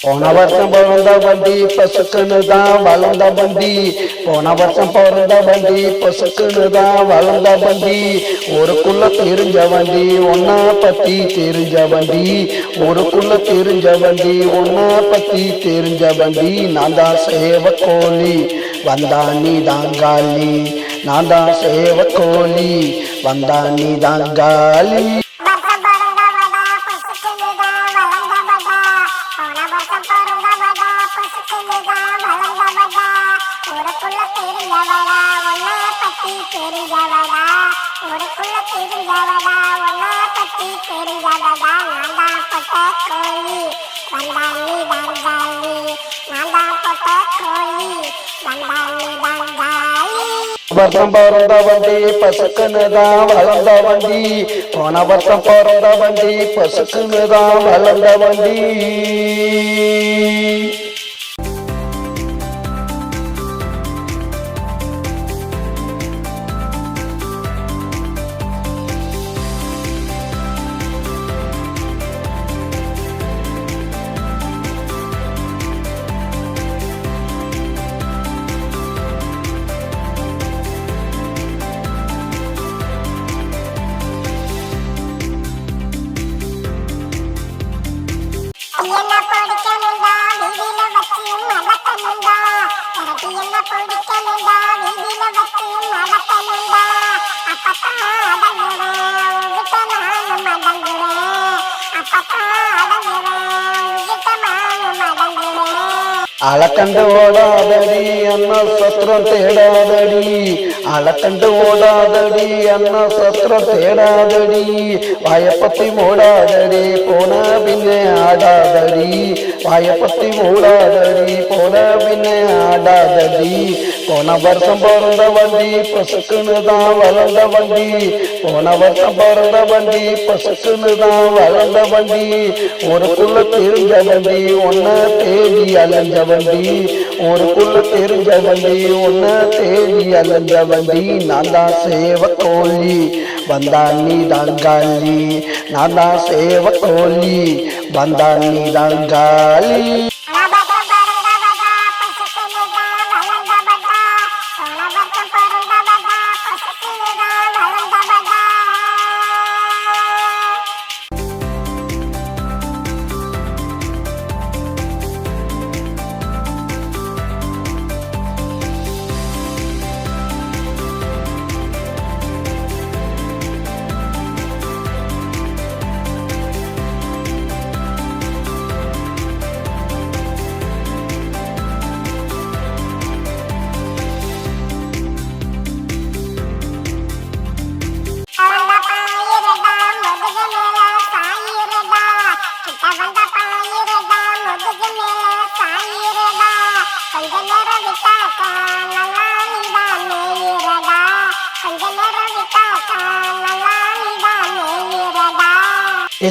போன வருஷம் பிறந்த வண்டி பசுக்குன்னு தான் வளர்ந்த வண்டி. போன வருஷம் பிறந்த வண்டி பசுக்குன்னு தான் வளர்ந்த வண்டி. ஊருக்குள்ள தெரிஞ்ச வண்டி ஒன்னா பத்தி தெரிஞ்ச வண்டி. ஊருக்குள்ள தெரிஞ்ச வண்டி ஒன்னா பத்தி தெரிஞ்ச வண்டி. நான் தான் சேவக்கோழி வந்தா நீ தாங்காலி. நான் தான் சேவக்கோழி வந்தா நீ தாங்காலி. வருஷம் பிறந்த வண்டி பசுக்குன்னு தான் வளர்ந்த வண்டி. போன வருஷம் பிறந்த வண்டி பசுக்குன்னு தான் வளர்ந்த வண்டி. அலக்கண்டு ஓடாதடி அண்ணா சத்திரம் தேடாதடி. அலக்கண்டு ஓடாதடி அண்ணா சத்திரம் தேடாதடி. வாயப்பத்தி மூடாதடி போன பின்னே ஆடாதடி. வாயப்பத்தி மூடாதடி போன பின்னே ஆடாதடி. போன வருஷம் பிறந்த வண்டி பசுக்குன்னு தான் வளர்ந்த வண்டி. போன வருஷம் பிறந்த வண்டி பசுக்குன்னு தான் வளர்ந்த வண்டி. ஊருக்குள்ள தெரிஞ்ச வண்டி ஒன்ன தேடி அலைஞ்ச வண்டி. ஊருக்குள்ள தெரிஞ்ச வண்டி ஒன்ன தேடி அலைஞ்ச வண்டி. நான் தான் சேவக்கோழி வந்தா நீ தாங்காலி. நான் தான் சேவக்கோழி வந்தா நீ தாங்காலி.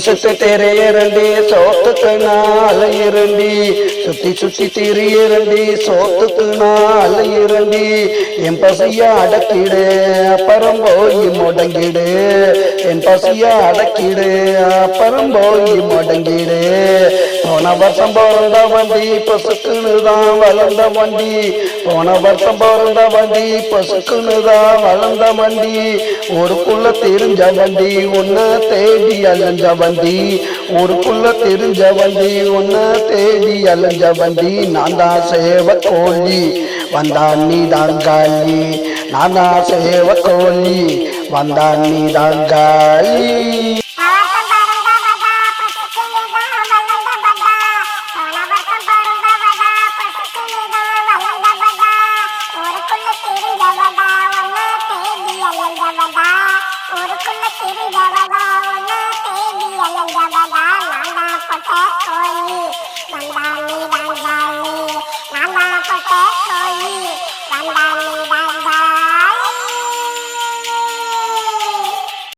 சுத்து தெரியரண்டி சோத்துக்கு நாள் இரண்டி. சுத்தி சுத்தி திரியரண்டி சோத்துக்கு நாள் இரண்டி. என் பசிய அடக்கிடு அப்புறம் போய் முடங்கிடு. என் பசிய அடக்கிடு அப்புறம் போய் முடங்கிடு. போன வருஷம் பிறந்த வண்டி பசுக்குன்னு தான் வளர்ந்த வண்டி. போன வருஷம் பிறந்த வண்டி பசுக்குன்னு தான் வளர்ந்த வண்டி. ஊருக்குள்ள தெரிஞ்ச வண்டி ஒன்ன தேடி அலைஞ்ச வண்டி. ஊருக்குள்ள தெரிஞ்ச வண்டி ஒன்ன தேடி அலைஞ்ச வண்டி. நான் தான் சேவக்கோழி வந்தா நீ தாங்காலி. நான் தான் சேவக்கோழி வந்தா நீ தாங்காலி. ஊருக்குள்ள தெரிஞ்சவதா ஒன்னு தேடி அலைஞ்சவதா. நான் தான் பொட்ட கோழி வந்தா